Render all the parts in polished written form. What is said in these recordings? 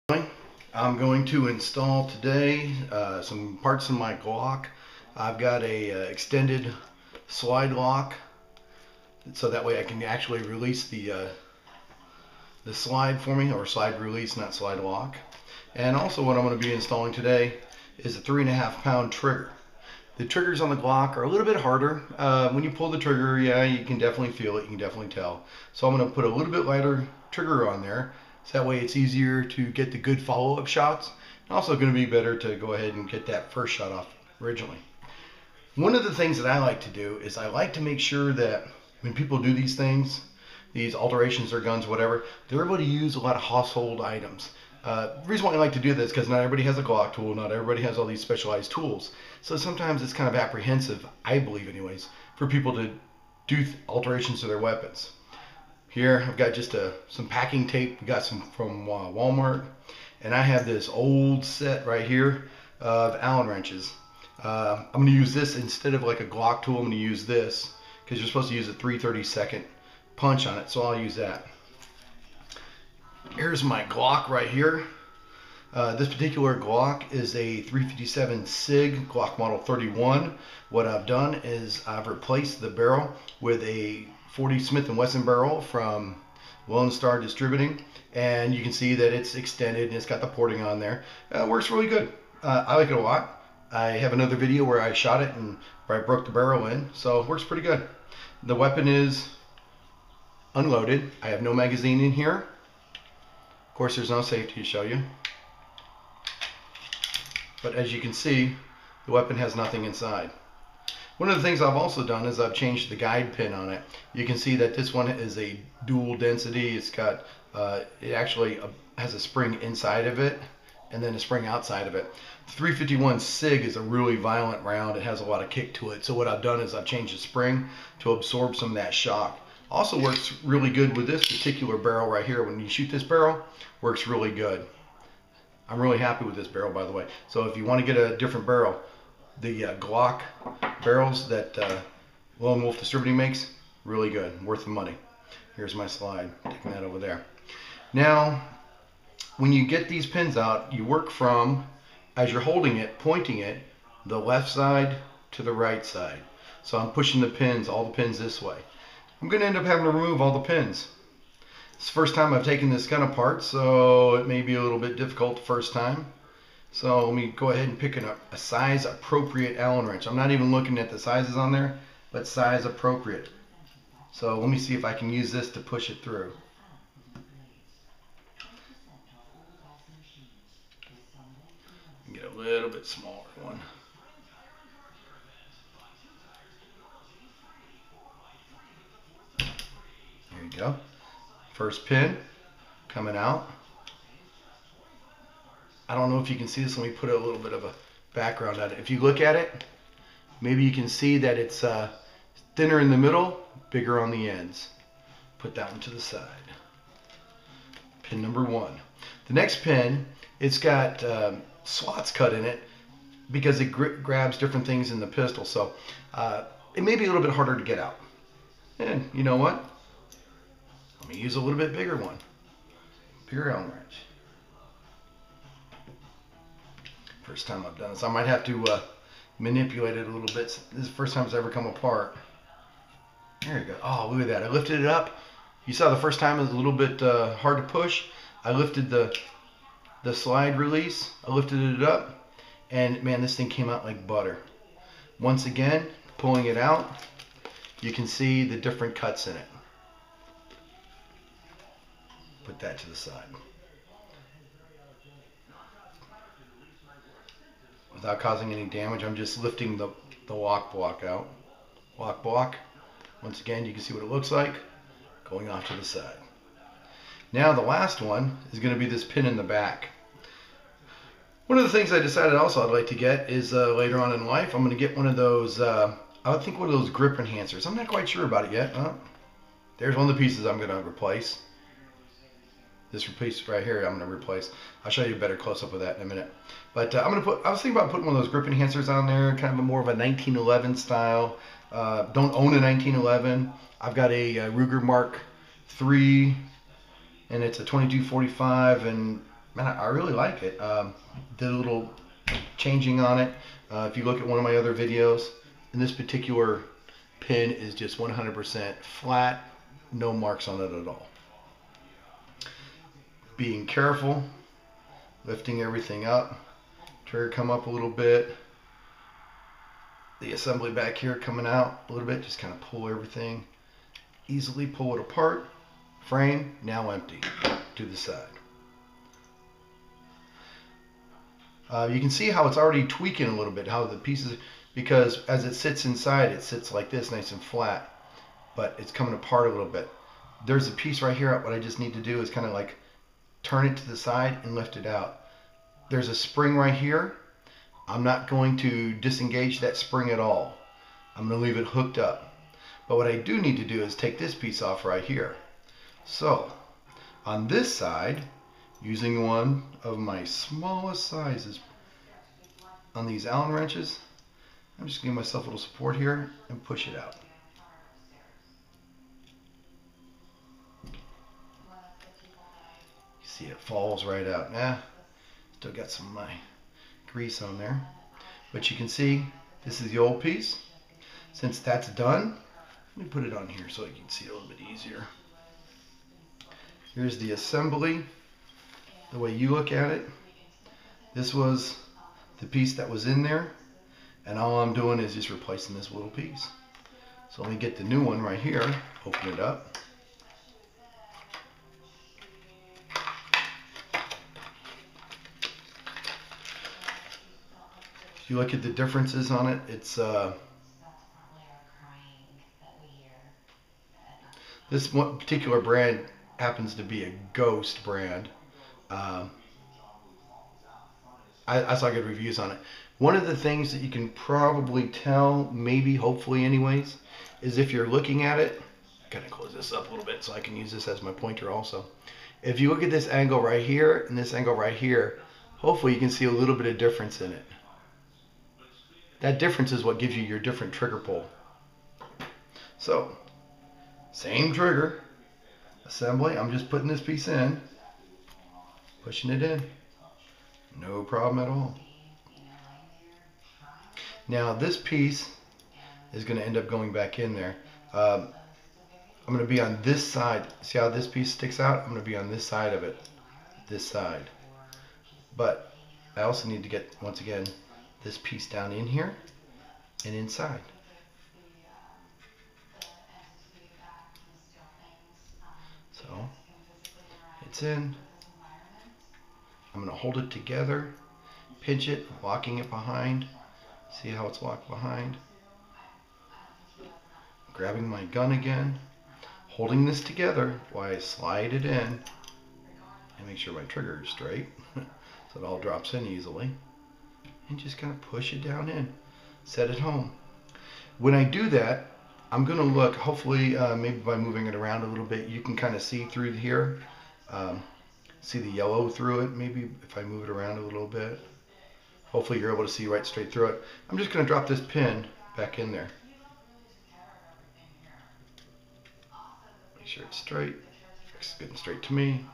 I'm going to install today some parts of my Glock. I've got a extended slide lock, so that way I can actually release the slide for me, or slide release, not slide lock. And also what I'm going to be installing today is a 3.5 pound trigger. The triggers on the Glock are a little bit harder. When you pull the trigger, yeah, you can definitely feel it, you can definitely tell. So I'm going to put a little bit lighter trigger on there, so that way it's easier to get the good follow-up shots. And also going to be better to go ahead and get that first shot off originally. One of the things that I like to do is I like to make sure that when people do these things, these alterations or guns, whatever, they're able to use a lot of household items. The reason why I like to do this is because not everybody has a Glock tool, not everybody has all these specialized tools. So sometimes it's kind of apprehensive, I believe anyways, for people to do alterations to their weapons. Here I've got just some packing tape. We got some from Walmart, and I have this old set right here of Allen wrenches. I'm going to use this instead of like a Glock tool. I'm going to use this because you're supposed to use a 3/32 punch on it, so I'll use that. Here's my Glock right here. This particular Glock is a 357 SIG Glock Model 31. What I've done is I've replaced the barrel with a 40 Smith & Wesson barrel from Lone Star Distributing, and you can see that it's extended and it's got the porting on there. It works really good. I like it a lot. I have another video where I shot it and where I broke the barrel in, so it works pretty good. The weapon is unloaded. I have no magazine in here. Of course, there's no safety to show you. But as you can see, the weapon has nothing inside. One of the things I've also done is I've changed the guide pin on it. You can see that this one is a dual density. It's got, it actually has a spring inside of it and then a spring outside of it. The 351 SIG is a really violent round. It has a lot of kick to it. So what I've done is I've changed the spring to absorb some of that shock. Also works really good with this particular barrel right here. When you shoot this barrel, works really good. I'm really happy with this barrel, by the way. So if you want to get a different barrel, the Glock barrels that Lone Wolf Distributing makes, really good, worth the money. Here's my slide, taking that over there. Now, when you get these pins out, you work from, as you're holding it, pointing it, the left side to the right side. So I'm pushing the pins, all the pins this way. I'm going to end up having to remove all the pins. It's the first time I've taken this gun apart, so it may be a little bit difficult the first time. So let me go ahead and pick a size appropriate Allen wrench. I'm not even looking at the sizes on there, but size appropriate. So let me see if I can use this to push it through. Get a little bit smaller one. There you go. First pin coming out. I don't know if you can see this. Let me put a little bit of a background on it. If you look at it, maybe you can see that it's thinner in the middle, bigger on the ends. Put that one to the side. Pin number 1. The next pin, it's got slots cut in it because it grabs different things in the pistol. So it may be a little bit harder to get out. And you know what? Let me use a little bit bigger one. Bigger Allen wrench. First time I've done this. I might have to manipulate it a little bit. This is the first time it's ever come apart. There you go. Oh, look at that. I lifted it up. You saw the first time it was a little bit hard to push. I lifted the slide release. I lifted it up. And man, this thing came out like butter. Once again, pulling it out, you can see the different cuts in it. Put that to the side. Without causing any damage, I'm just lifting the lock block out. Lock block. Once again, you can see what it looks like going off to the side. Now the last one is going to be this pin in the back. One of the things I decided also I'd like to get is later on in life, I'm going to get one of those, I think one of those grip enhancers. I'm not quite sure about it yet. There's one of the pieces I'm going to replace. This piece right here I'm going to replace. I'll show you a better close-up of that in a minute. But I was thinking about putting one of those grip enhancers on there, kind of more of a 1911 style. Don't own a 1911. I've got a Ruger Mark III, and it's a 2245, and man, I really like it. Did a little changing on it. If you look at one of my other videos, and this particular pin is just 100% flat, no marks on it at all. Being careful, lifting everything up, trigger come up a little bit, the assembly back here coming out a little bit, just kind of pull everything, easily pull it apart, frame, now empty, to the side. You can see how it's already tweaking a little bit, how the pieces, because as it sits inside, it sits like this, nice and flat, but it's coming apart a little bit. There's a piece right here, what I just need to do is kind of like turn it to the side and lift it out. There's a spring right here. I'm not going to disengage that spring at all. I'm going to leave it hooked up. But what I do need to do is take this piece off right here. So, on this side, using one of my smallest sizes on these Allen wrenches, I'm just giving myself a little support here and push it out. You see it falls right out. Still got some of my grease on there. But you can see this is the old piece. Since that's done, let me put it on here so you can see it a little bit easier. Here's the assembly. The way you look at it, this was the piece that was in there, and all I'm doing is just replacing this little piece. So let me get the new one right here, open it up. If you look at the differences on it, it's this one particular brand happens to be a Ghost brand. I saw good reviews on it. One of the things that you can probably tell, maybe, hopefully anyways, is if you're looking at it, kind of close this up a little bit so I can use this as my pointer also. If you look at this angle right here and this angle right here, hopefully you can see a little bit of difference in it. That difference is what gives you your different trigger pull. So, same trigger, assembly, I'm just putting this piece in, pushing it in. No problem at all. Now this piece is going to end up going back in there. I'm going to be on this side. See how this piece sticks out? I'm going to be on this side of it. This side. But I also need to get, once again, this piece down in here and inside. So it's in. I'm going to hold it together, pinch it, locking it behind. See how it's locked behind? Grabbing my gun again, holding this together while I slide it in and make sure my trigger is straight so it all drops in easily. And just kind of push it down in, set it home. When I do that, I'm going to look, hopefully maybe by moving it around a little bit, you can kind of see through here. See the yellow through it, maybe if I move it around a little bit. Hopefully you're able to see right straight through it. I'm just going to drop this pin back in there. Make sure it's straight. It's getting straight to me.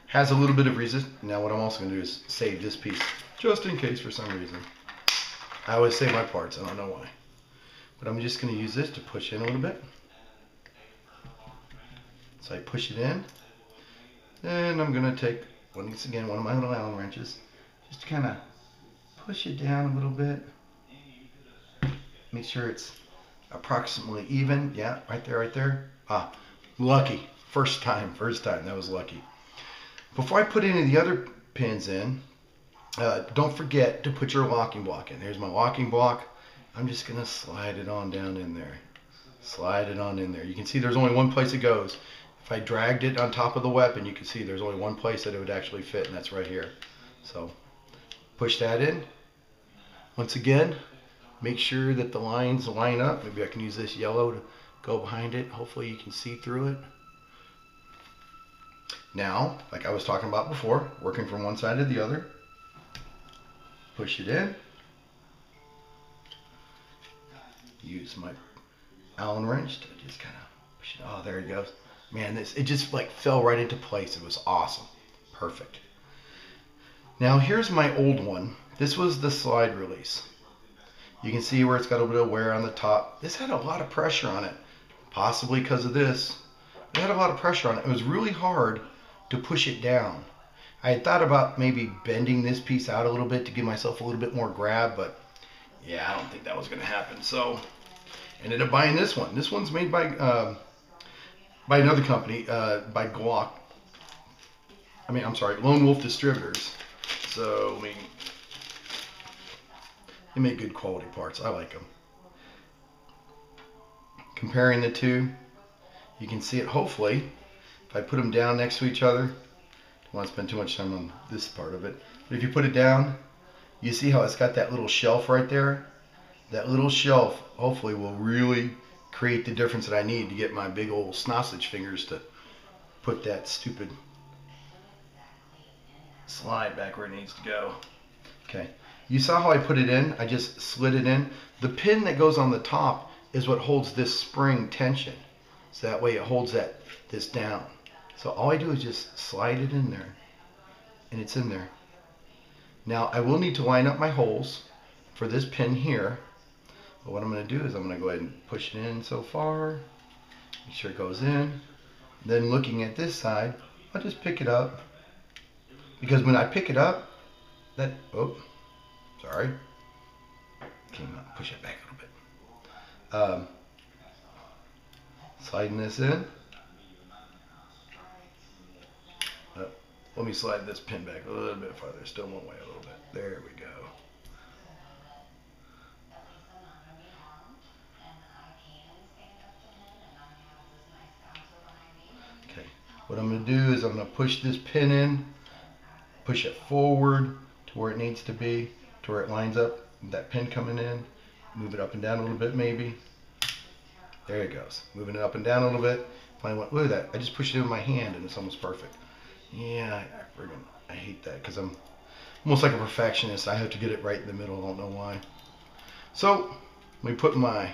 Has a little bit of resistance. Now what I'm also going to do is save this piece, just in case for some reason. I always save my parts, I don't know why. But I'm just going to use this to push in a little bit. So I push it in, and I'm going to take, once again, one of my little Allen wrenches, just to kind of push it down a little bit. Make sure it's approximately even. Yeah, right there, right there. Ah, lucky. First time, that was lucky. Before I put any of the other pins in, don't forget to put your locking block in. There's my locking block. I'm just going to slide it on down in there. Slide it on in there. You can see there's only one place it goes. If I dragged it on top of the weapon, you can see there's only one place that it would actually fit, and that's right here. So push that in. Once again, make sure that the lines line up. Maybe I can use this yellow to go behind it. Hopefully you can see through it. Now, like I was talking about before, working from one side to the other. Push it in. Use my Allen wrench to just kind of push it. Oh, there it goes. Man, it just like fell right into place. It was awesome. Perfect. Now here's my old one. This was the slide release. You can see where it's got a little bit of wear on the top. This had a lot of pressure on it, possibly because of this. It had a lot of pressure on it. It was really hard to push it down. I had thought about maybe bending this piece out a little bit to give myself a little bit more grab, but yeah, I don't think that was going to happen. So ended up buying this one. This one's made by another company, by Glock. I'm sorry, Lone Wolf Distributors. So, they make good quality parts. I like them. Comparing the two, you can see it hopefully. If I put them down next to each other, don't want to spend too much time on this part of it. But if you put it down, you see how it's got that little shelf right there? That little shelf hopefully will really create the difference that I need to get my big old sausage fingers to put that stupid slide back where it needs to go. Okay, you saw how I put it in? I just slid it in. The pin that goes on the top is what holds this spring tension. So that way it holds this down. So all I do is just slide it in there, and it's in there. Now I will need to line up my holes for this pin here. But what I'm going to do is I'm going to go ahead and push it in so far. Make sure it goes in. Then looking at this side, I'll just pick it up. Because when I pick it up, sorry. Push it back a little bit. Sliding this in. Let me slide this pin back a little bit farther. Still one way a little bit. There we go. Okay. What I'm going to do is I'm going to push this pin in, push it forward to where it needs to be, to where it lines up with that pin coming in. Move it up and down a little bit maybe. There it goes. Moving it up and down a little bit. Look at that. I just pushed it in my hand and it's almost perfect. Yeah, I hate that because I'm almost like a perfectionist. I have to get it right in the middle. I don't know why. So, let me put my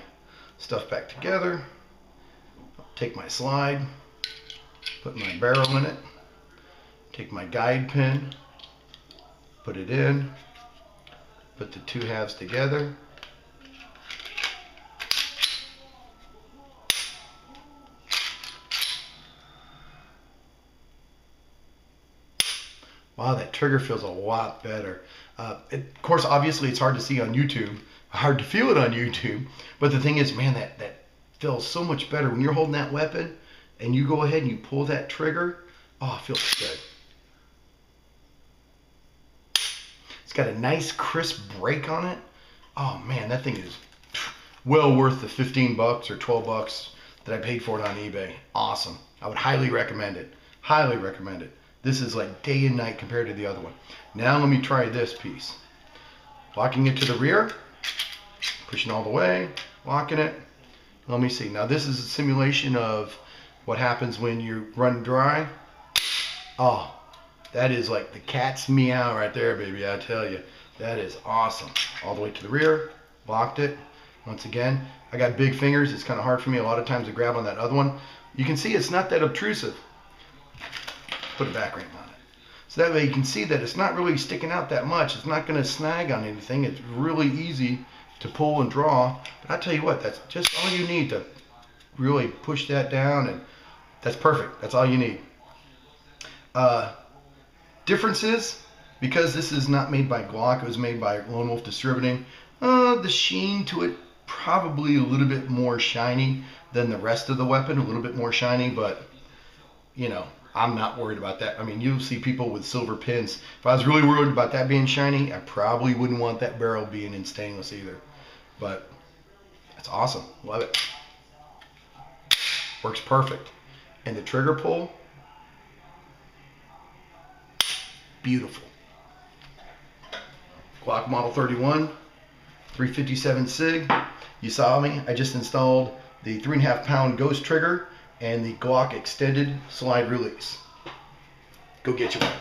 stuff back together. I'll take my slide, put my barrel in it, take my guide pin, put it in, put the two halves together. Wow, that trigger feels a lot better. Of course, obviously, it's hard to see on YouTube, hard to feel it on YouTube. But the thing is, man, that feels so much better when you're holding that weapon and you go ahead and you pull that trigger. Oh, it feels good. It's got a nice crisp break on it. Oh man, that thing is well worth the 15 bucks or 12 bucks that I paid for it on eBay. Awesome. I would highly recommend it. Highly recommend it. This is like day and night compared to the other one. Now let me try this piece. Locking it to the rear, pushing all the way, locking it. Let me see. Now this is a simulation of what happens when you run dry. Oh, that is like the cat's meow right there, baby. I tell you, that is awesome. All the way to the rear, locked it. Once again, I got big fingers. It's kind of hard for me a lot of times to grab on that other one. You can see it's not that obtrusive. Put a back ring on it. So that way you can see that it's not really sticking out that much. It's not going to snag on anything. It's really easy to pull and draw. But I tell you what, that's just all you need to really push that down, and that's perfect. That's all you need. Differences, because this is not made by Glock, it was made by Lone Wolf Distributing. The sheen to it probably a little bit more shiny than the rest of the weapon, a little bit more shiny, but you know, I'm not worried about that. I mean, you'll see people with silver pins. If I was really worried about that being shiny, I probably wouldn't want that barrel being in stainless either. But it's awesome. Love it. Works perfect. And the trigger pull, beautiful. Glock Model 31, 357 SIG. You saw me. I just installed the 3.5 pound Ghost trigger and the Glock extended slide release. Go get you one.